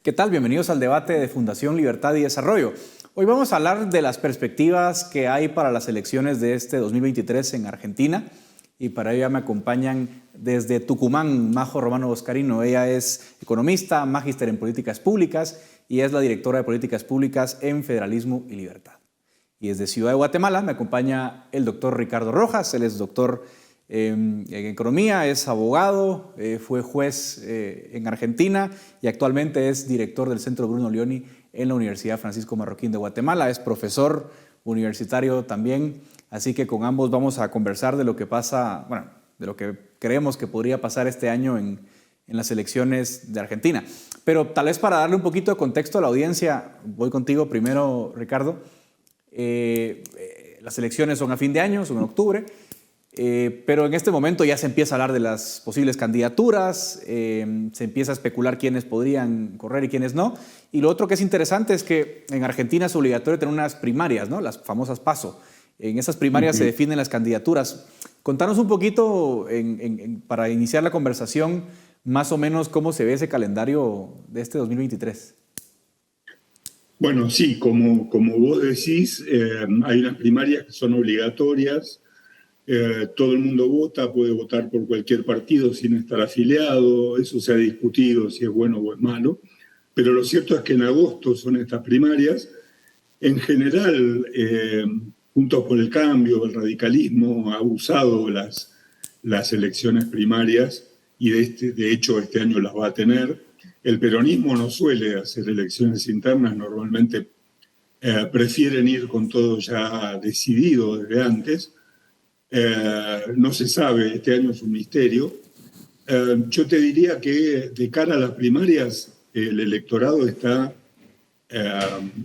¿Qué tal? Bienvenidos al debate de Fundación Libertad y Desarrollo. Hoy vamos a hablar de las perspectivas que hay para las elecciones de este 2023 en Argentina. Y para ello me acompañan desde Tucumán Majo Romano Boscarino. Ella es economista, magíster en políticas públicas y es la directora de políticas públicas en Federalismo y Libertad. Y desde Ciudad de Guatemala me acompaña el doctor Ricardo Rojas. Él es doctor en economía, es abogado, fue juez en Argentina y actualmente es director del Centro Bruno Leoni en la Universidad Francisco Marroquín de Guatemala. Es profesor universitario también, así que con ambos vamos a conversar de lo que pasa, bueno, de lo que creemos que podría pasar este año en las elecciones de Argentina. Pero tal vez para darle un poquito de contexto a la audiencia, voy contigo primero, Ricardo. Las elecciones son a fin de año, son en octubre. Pero en este momento ya se empieza a hablar de las posibles candidaturas, se empieza a especular quiénes podrían correr y quiénes no. Y lo otro que es interesante es que en Argentina es obligatorio tener unas primarias, ¿no? Las famosas PASO. En esas primarias se definen las candidaturas. Contanos un poquito, para iniciar la conversación, más o menos cómo se ve ese calendario de este 2023. Bueno, sí, como vos decís, hay unas primarias que son obligatorias. Todo el mundo vota, puede votar por cualquier partido sin estar afiliado, eso se ha discutido si es bueno o es malo, pero lo cierto es que en agosto son estas primarias. En general, Juntos por el Cambio, el radicalismo ha usado las elecciones primarias y de hecho este año las va a tener. El peronismo no suele hacer elecciones internas, normalmente prefieren ir con todo ya decidido desde antes. No se sabe, este año es un misterio. Yo te diría que de cara a las primarias, el electorado está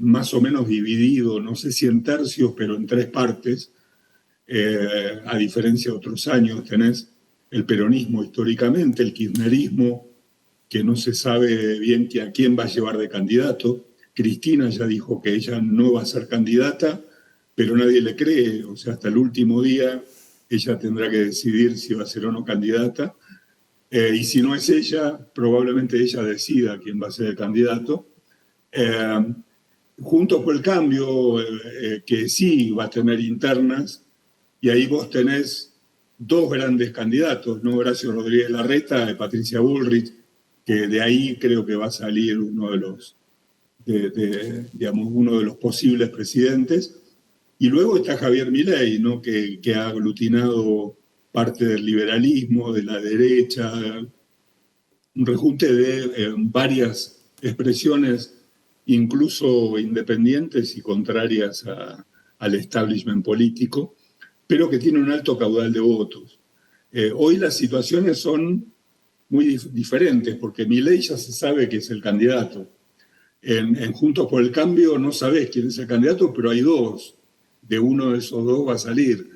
más o menos dividido, no sé si en tercios, pero en tres partes. A diferencia de otros años, tenés el peronismo históricamente, el kirchnerismo, que no se sabe bien a quién va a llevar de candidato. Cristina ya dijo que ella no va a ser candidata, pero nadie le cree, o sea, hasta el último día ella tendrá que decidir si va a ser o no candidata, y si no es ella, probablemente ella decida quién va a ser el candidato. Juntos por el Cambio, que sí va a tener internas, y ahí vos tenés dos grandes candidatos, ¿no? Horacio Rodríguez Larreta y Patricia Bullrich, que de ahí creo que va a salir uno de los, digamos, uno de los posibles presidentes. Y luego está Javier Milei, ¿no? que ha aglutinado parte del liberalismo, de la derecha, un rejunte de varias expresiones, incluso independientes y contrarias al establishment político, pero que tiene un alto caudal de votos. Hoy las situaciones son muy diferentes, porque Milei ya se sabe que es el candidato. En Juntos por el Cambio no sabés quién es el candidato, pero hay dos. De uno de esos dos va a salir.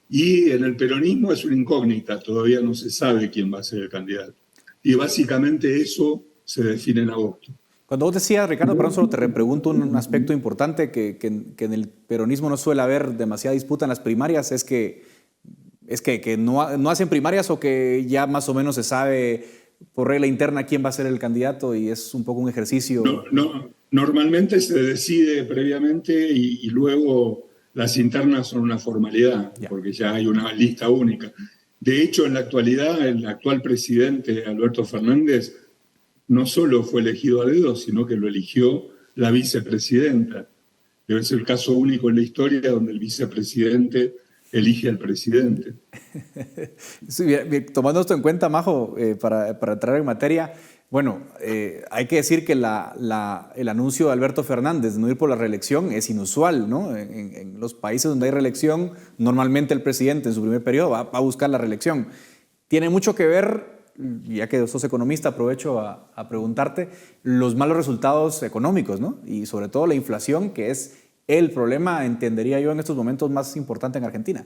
Y en el peronismo es una incógnita, todavía no se sabe quién va a ser el candidato. Y básicamente eso se define en agosto. Cuando vos decías, Ricardo, perdón, solo te repregunto un aspecto importante que en el peronismo no suele haber demasiada disputa en las primarias, es que no hacen primarias o que ya más o menos se sabe por regla interna quién va a ser el candidato y es un poco un ejercicio. Normalmente se decide previamente y luego las internas son una formalidad, porque ya hay una lista única. De hecho, en la actualidad, el actual presidente, Alberto Fernández, no solo fue elegido a dedo, sino que lo eligió la vicepresidenta. Debe ser el caso único en la historia donde el vicepresidente elige al presidente. Sí, bien, tomando esto en cuenta, Majo, para entrar en materia, bueno, hay que decir que el anuncio de Alberto Fernández de no ir por la reelección es inusual, ¿no? En los países donde hay reelección, normalmente el presidente en su primer periodo va a buscar la reelección. Tiene mucho que ver, ya que sos economista, aprovecho a preguntarte, los malos resultados económicos, ¿no? Y sobre todo la inflación, que es el problema, entendería yo, en estos momentos más importante en Argentina.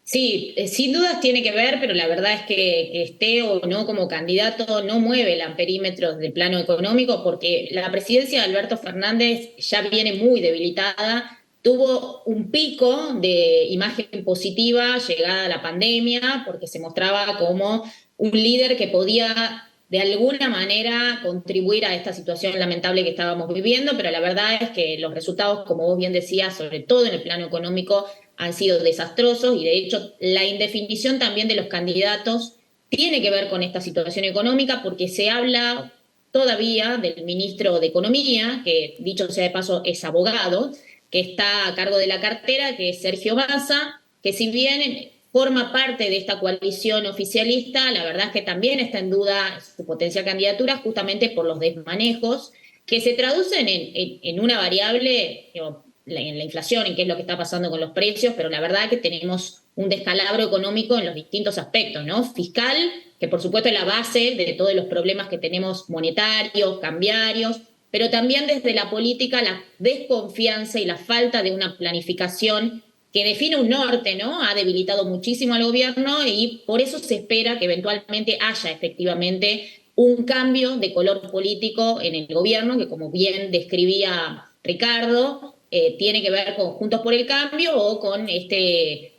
Sí, sin dudas tiene que ver, pero la verdad es que esté o no como candidato no mueve los perímetros del plano económico, porque la presidencia de Alberto Fernández ya viene muy debilitada. Tuvo un pico de imagen positiva llegada a la pandemia, porque se mostraba como un líder que podía de alguna manera contribuir a esta situación lamentable que estábamos viviendo, pero la verdad es que los resultados, como vos bien decías, sobre todo en el plano económico, han sido desastrosos y de hecho la indefinición también de los candidatos tiene que ver con esta situación económica porque se habla todavía del ministro de Economía, que dicho sea de paso es abogado, que está a cargo de la cartera, que es Sergio Massa, que si bien forma parte de esta coalición oficialista, la verdad es que también está en duda su potencial candidatura justamente por los desmanejos que se traducen en una variable, digo, en la inflación, en qué es lo que está pasando con los precios, pero la verdad es que tenemos un descalabro económico en los distintos aspectos, ¿no? Fiscal, que por supuesto es la base de todos los problemas que tenemos monetarios, cambiarios, pero también desde la política la desconfianza y la falta de una planificación que define un norte, ¿no? Ha debilitado muchísimo al gobierno y por eso se espera que eventualmente haya efectivamente un cambio de color político en el gobierno, que como bien describía Ricardo, tiene que ver con Juntos por el Cambio o con este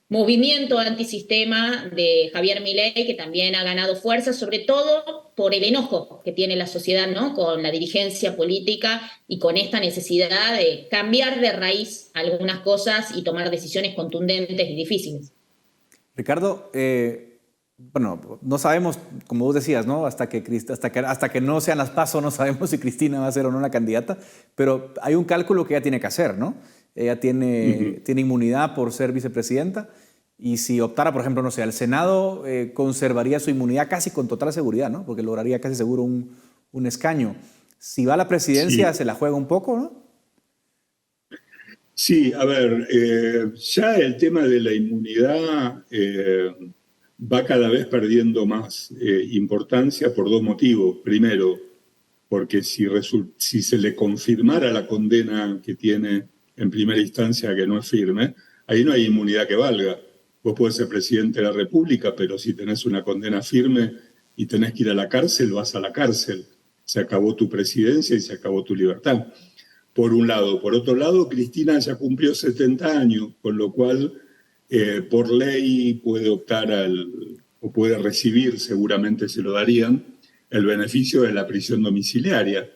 movimiento antisistema de Javier Milei, que también ha ganado fuerza, sobre todo por el enojo que tiene la sociedad, ¿no? Con la dirigencia política y con esta necesidad de cambiar de raíz algunas cosas y tomar decisiones contundentes y difíciles. Ricardo, bueno, no sabemos, como vos decías, ¿no? Hasta que no sean las PASO no sabemos si Cristina va a ser o no la candidata, pero hay un cálculo que ella tiene que hacer, ¿no? Ella tiene inmunidad por ser vicepresidenta y si optara, por ejemplo, no sé, al Senado, conservaría su inmunidad casi con total seguridad, ¿no? Porque lograría casi seguro un escaño. Si va a la presidencia, Sí. se la juega un poco, ¿no? Sí, a ver, ya el tema de la inmunidad va cada vez perdiendo más importancia por dos motivos. Primero, porque si se le confirmara la condena que tiene en primera instancia que no es firme, ahí no hay inmunidad que valga. Vos podés ser presidente de la República, pero si tenés una condena firme y tenés que ir a la cárcel, vas a la cárcel. Se acabó tu presidencia y se acabó tu libertad. Por un lado. Por otro lado, Cristina ya cumplió 70 años, con lo cual por ley puede optar o puede recibir, seguramente se lo darían, el beneficio de la prisión domiciliaria,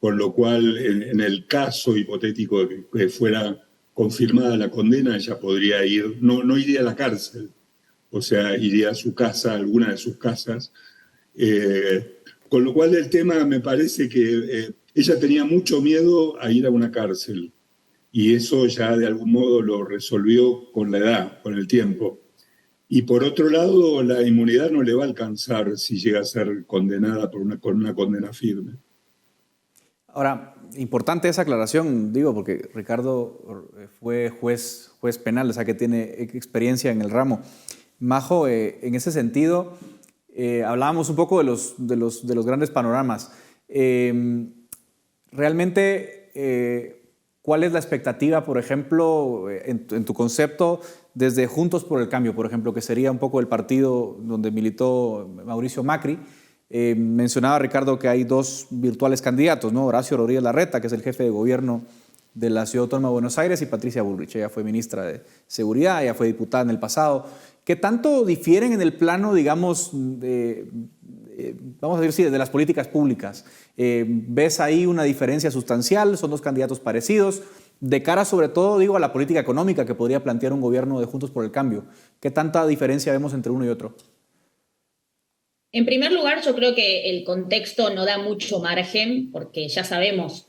con lo cual en el caso hipotético de que fuera confirmada la condena, ella podría ir, no iría a la cárcel, o sea, iría a su casa, a alguna de sus casas. Con lo cual el tema me parece que ella tenía mucho miedo a ir a una cárcel y eso ya de algún modo lo resolvió con la edad, con el tiempo. Y por otro lado, la inmunidad no le va a alcanzar si llega a ser condenada con una condena firme. Ahora, importante esa aclaración, digo, porque Ricardo fue juez penal, o sea que tiene experiencia en el ramo. Majo, en ese sentido, hablábamos un poco de los grandes panoramas. Realmente, ¿cuál es la expectativa, por ejemplo, en tu concepto, desde Juntos por el Cambio, por ejemplo, que sería un poco el partido donde militó Mauricio Macri? Mencionaba Ricardo que hay dos virtuales candidatos, ¿no? Horacio Rodríguez Larreta, que es el jefe de gobierno de la Ciudad Autónoma de Buenos Aires, y Patricia Bullrich. Ella fue ministra de Seguridad, ella fue diputada en el pasado. ¿Qué tanto difieren en el plano, digamos, vamos a decir, sí, de las políticas públicas? ¿Ves ahí una diferencia sustancial? ¿Son dos candidatos parecidos? De cara, sobre todo, digo, a la política económica que podría plantear un gobierno de Juntos por el Cambio. ¿Qué tanta diferencia vemos entre uno y otro? En primer lugar, yo creo que el contexto no da mucho margen, porque ya sabemos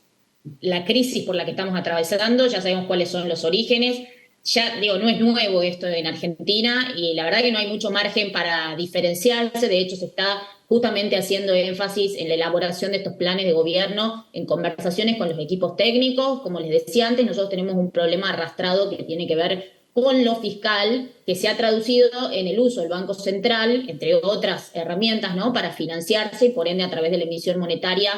la crisis por la que estamos atravesando, ya sabemos cuáles son los orígenes, ya digo, no es nuevo esto en Argentina y la verdad que no hay mucho margen para diferenciarse, de hecho se está justamente haciendo énfasis en la elaboración de estos planes de gobierno, en conversaciones con los equipos técnicos, como les decía antes, nosotros tenemos un problema arrastrado que tiene que ver con lo fiscal, que se ha traducido en el uso del Banco Central, entre otras herramientas, ¿no? Para financiarse y por ende a través de la emisión monetaria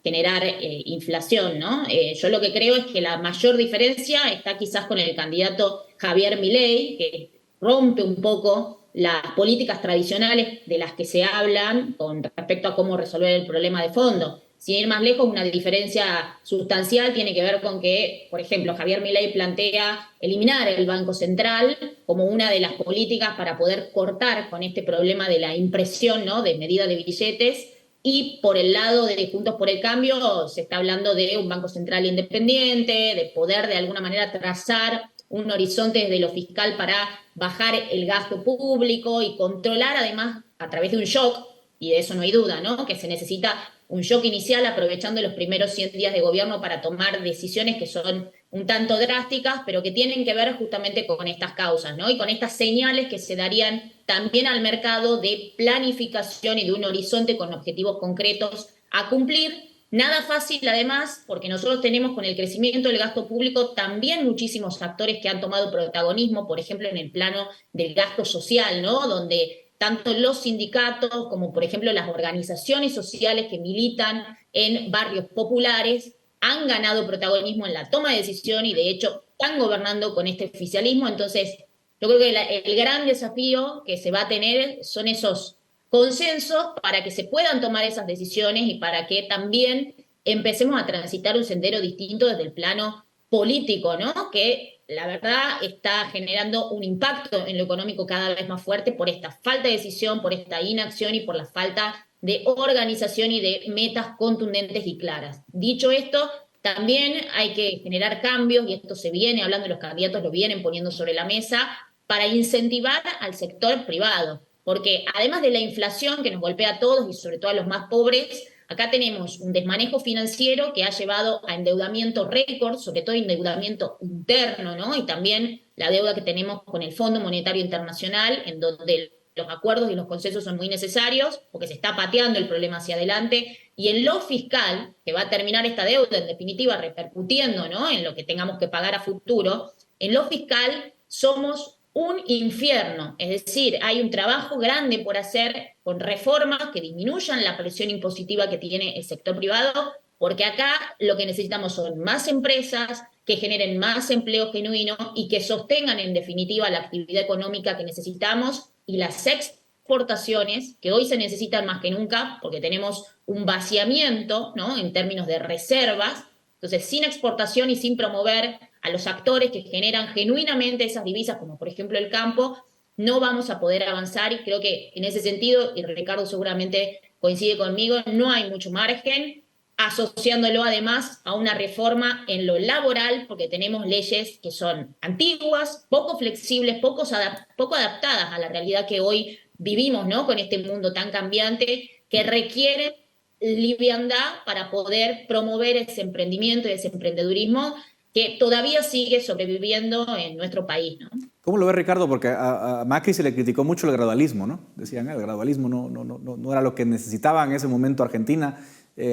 generar inflación, ¿no? Yo lo que creo es que la mayor diferencia está quizás con el candidato Javier Milei, que rompe un poco las políticas tradicionales de las que se hablan con respecto a cómo resolver el problema de fondo. sin ir más lejos, una diferencia sustancial tiene que ver con que, por ejemplo, Javier Milei plantea eliminar el Banco Central como una de las políticas para poder cortar con este problema de la impresión, ¿no?, de medida de billetes. Y por el lado de Juntos por el Cambio se está hablando de un Banco Central independiente, de poder de alguna manera trazar un horizonte desde lo fiscal para bajar el gasto público y controlar además a través de un shock, y de eso no hay duda, ¿no?, que se necesita un shock inicial aprovechando los primeros 100 días de gobierno para tomar decisiones que son un tanto drásticas, pero que tienen que ver justamente con estas causas, ¿no?, y con estas señales que se darían también al mercado de planificación y de un horizonte con objetivos concretos a cumplir. Nada fácil, además, porque nosotros tenemos con el crecimiento del gasto público también muchísimos actores que han tomado protagonismo, por ejemplo, en el plano del gasto social, ¿no?, donde tanto los sindicatos como, por ejemplo, las organizaciones sociales que militan en barrios populares han ganado protagonismo en la toma de decisión y, de hecho, están gobernando con este oficialismo. Entonces, yo creo que el gran desafío que se va a tener son esos consensos para que se puedan tomar esas decisiones y para que también empecemos a transitar un sendero distinto desde el plano político, ¿no?, que la verdad está generando un impacto en lo económico cada vez más fuerte por esta falta de decisión, por esta inacción y por la falta de organización y de metas contundentes y claras. Dicho esto, también hay que generar cambios, y esto se viene hablando, los candidatos lo vienen poniendo sobre la mesa, para incentivar al sector privado, porque además de la inflación que nos golpea a todos y sobre todo a los más pobres, acá tenemos un desmanejo financiero que ha llevado a endeudamiento récord, sobre todo endeudamiento interno, ¿no?, y también la deuda que tenemos con el Fondo Monetario Internacional, en donde los acuerdos y los consensos son muy necesarios, porque se está pateando el problema hacia adelante, y en lo fiscal, que va a terminar esta deuda, en definitiva, repercutiendo, ¿no?, en lo que tengamos que pagar a futuro, en lo fiscal somos un infierno, es decir, hay un trabajo grande por hacer con reformas que disminuyan la presión impositiva que tiene el sector privado, porque acá lo que necesitamos son más empresas que generen más empleo genuino y que sostengan en definitiva la actividad económica que necesitamos, y las exportaciones, que hoy se necesitan más que nunca porque tenemos un vaciamiento, ¿no?, en términos de reservas. Entonces, sin exportación y sin promover a los actores que generan genuinamente esas divisas, como por ejemplo el campo, no vamos a poder avanzar. Y creo que en ese sentido, y Ricardo seguramente coincide conmigo, no hay mucho margen, asociándolo además a una reforma en lo laboral, porque tenemos leyes que son antiguas, poco flexibles, poco adaptadas a la realidad que hoy vivimos, ¿no?, con este mundo tan cambiante, que requieren liviandad para poder promover ese emprendimiento y ese emprendedurismo que todavía sigue sobreviviendo en nuestro país, ¿no? ¿Cómo lo ve, Ricardo? Porque a Macri se le criticó mucho el gradualismo, ¿no? Decían, el gradualismo no era lo que necesitaba en ese momento Argentina.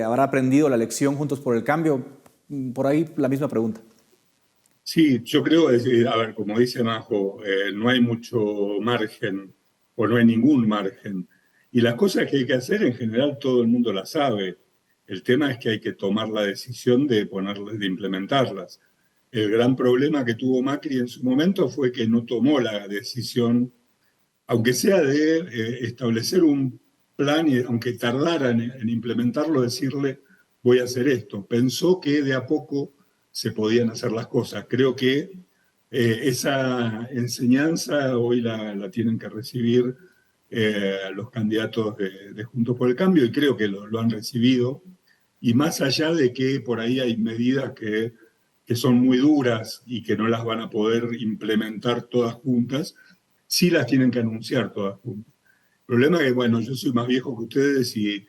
¿Habrá aprendido la lección Juntos por el Cambio? Por ahí la misma pregunta. Sí, yo creo, a ver, como dice Majo, no hay mucho margen, o no hay ningún margen. Y las cosas que hay que hacer, en general, todo el mundo las sabe. El tema es que hay que tomar la decisión de implementarlas. El gran problema que tuvo Macri en su momento fue que no tomó la decisión, aunque sea de establecer un plan, y aunque tardaran en implementarlo, decirle, voy a hacer esto. Pensó que de a poco se podían hacer las cosas. Creo que esa enseñanza hoy la tienen que recibir los candidatos de Juntos por el Cambio, y creo que lo han recibido. Y más allá de que por ahí hay medidas que son muy duras y que no las van a poder implementar todas juntas, sí las tienen que anunciar todas juntas. El problema es que, bueno, yo soy más viejo que ustedes y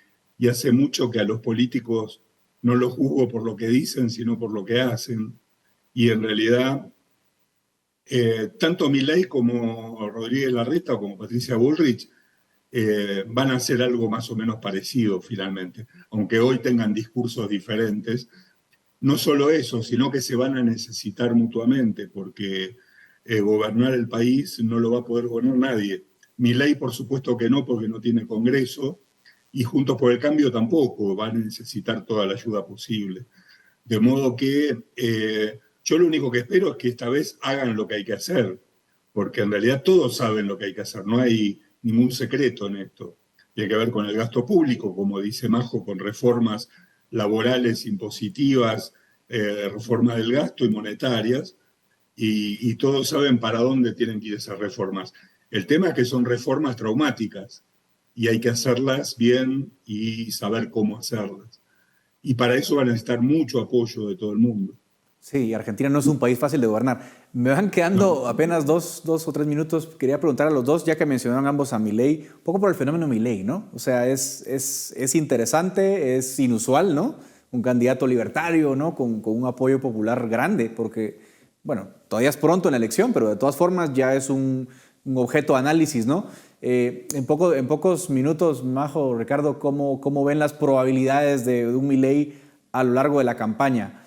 hace mucho que a los políticos no los juzgo por lo que dicen, sino por lo que hacen. Y en realidad, tanto Milei como Rodríguez Larreta o como Patricia Bullrich van a hacer algo más o menos parecido finalmente, aunque hoy tengan discursos diferentes. No solo eso, sino que se van a necesitar mutuamente, porque gobernar el país no lo va a poder gobernar nadie. Milei, por supuesto que no, porque no tiene Congreso, y Juntos por el Cambio tampoco, van a necesitar toda la ayuda posible. De modo que yo lo único que espero es que esta vez hagan lo que hay que hacer, porque en realidad todos saben lo que hay que hacer, no hay ningún secreto en esto. Tiene que ver con el gasto público, como dice Majo, con reformas laborales impositivas, reformas del gasto y monetarias, y todos saben para dónde tienen que ir esas reformas. El tema es que son reformas traumáticas y hay que hacerlas bien y saber cómo hacerlas. Y para eso van a necesitar mucho apoyo de todo el mundo. Sí, Argentina no es un país fácil de gobernar. Me van quedando apenas dos o tres minutos. Quería preguntar a los dos, ya que mencionaron ambos a Milei, un poco por el fenómeno Milei, ¿no? O sea, es interesante, es inusual, ¿no? Un candidato libertario, ¿no? Con un apoyo popular grande, porque, bueno, todavía es pronto en la elección, pero de todas formas ya es un objeto de análisis, ¿no? En pocos minutos, Majo, Ricardo, ¿cómo ven las probabilidades de un Milei a lo largo de la campaña?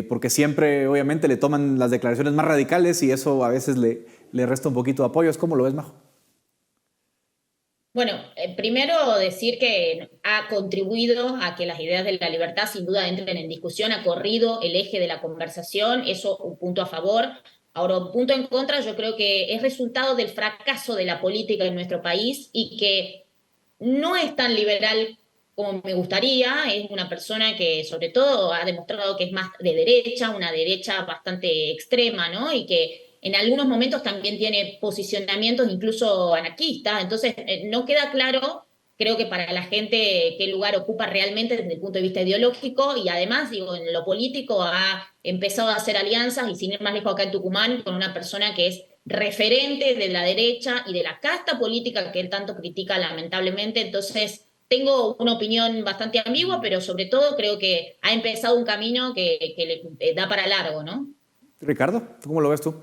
Porque siempre, obviamente, le toman las declaraciones más radicales y eso a veces le resta un poquito de apoyos. ¿Cómo lo ves, Majo? Bueno, primero decir que ha contribuido a que las ideas de la libertad sin duda entren en discusión, ha corrido el eje de la conversación, eso un punto a favor. Ahora, un punto en contra, yo creo que es resultado del fracaso de la política en nuestro país y que no es tan liberal como me gustaría, es una persona que sobre todo ha demostrado que es más de derecha, una derecha bastante extrema, ¿no? Y que en algunos momentos también tiene posicionamientos incluso anarquistas, entonces no queda claro, creo que para la gente, qué lugar ocupa realmente desde el punto de vista ideológico y además, digo, en lo político ha empezado a hacer alianzas y sin ir más lejos acá en Tucumán con una persona que es referente de la derecha y de la casta política que él tanto critica lamentablemente, entonces tengo una opinión bastante ambigua, pero sobre todo creo que ha empezado un camino que le da para largo, ¿no? Ricardo, ¿cómo lo ves tú?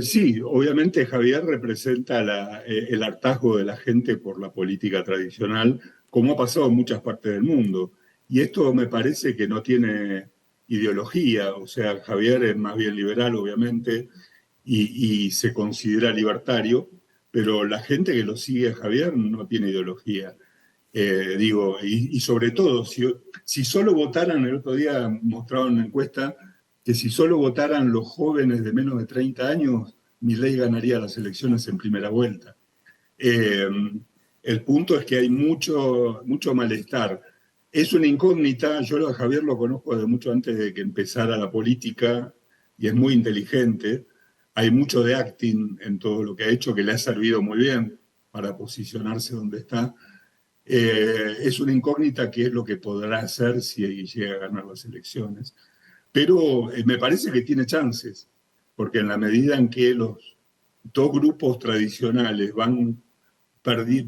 Sí, obviamente Javier representa el hartazgo de la gente por la política tradicional, como ha pasado en muchas partes del mundo. Y esto me parece que no tiene ideología, o sea, Javier es más bien liberal, obviamente, y se considera libertario, pero la gente que lo sigue a Javier no tiene ideología. Y sobre todo, si solo votaran, el otro día mostraron una encuesta, que si solo votaran los jóvenes de menos de 30 años, Milei ganaría las elecciones en primera vuelta. El punto es que hay mucho malestar. Es una incógnita, yo a Javier lo conozco desde mucho antes de que empezara la política y es muy inteligente. Hay mucho de acting en todo lo que ha hecho que le ha servido muy bien para posicionarse donde está. Es una incógnita qué es lo que podrá hacer si llega a ganar las elecciones. Pero me parece que tiene chances, porque en la medida en que los dos grupos tradicionales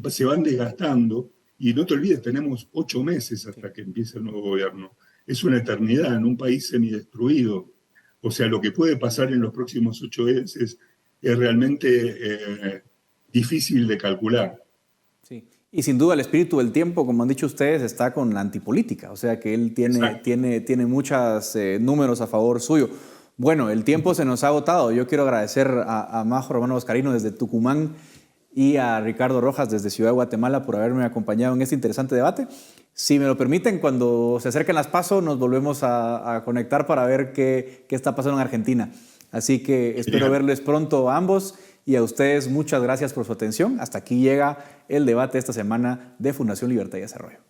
se van desgastando, y no te olvides, tenemos 8 meses hasta que empiece el nuevo gobierno. Es una eternidad en un país semidestruido. O sea, lo que puede pasar en los próximos 8 meses es realmente difícil de calcular. Sí. Y sin duda el espíritu del tiempo, como han dicho ustedes, está con la antipolítica, o sea que él tiene muchos números a favor suyo. Bueno, el tiempo se nos ha agotado. Yo quiero agradecer a Majo Romano Oscarino desde Tucumán y a Ricardo Rojas desde Ciudad de Guatemala por haberme acompañado en este interesante debate. Si me lo permiten, cuando se acerquen las PASO nos volvemos a conectar para ver qué está pasando en Argentina. Así que espero verles pronto a ambos. Y a ustedes muchas gracias por su atención. Hasta aquí llega el debate esta semana de Fundación Libertad y Desarrollo.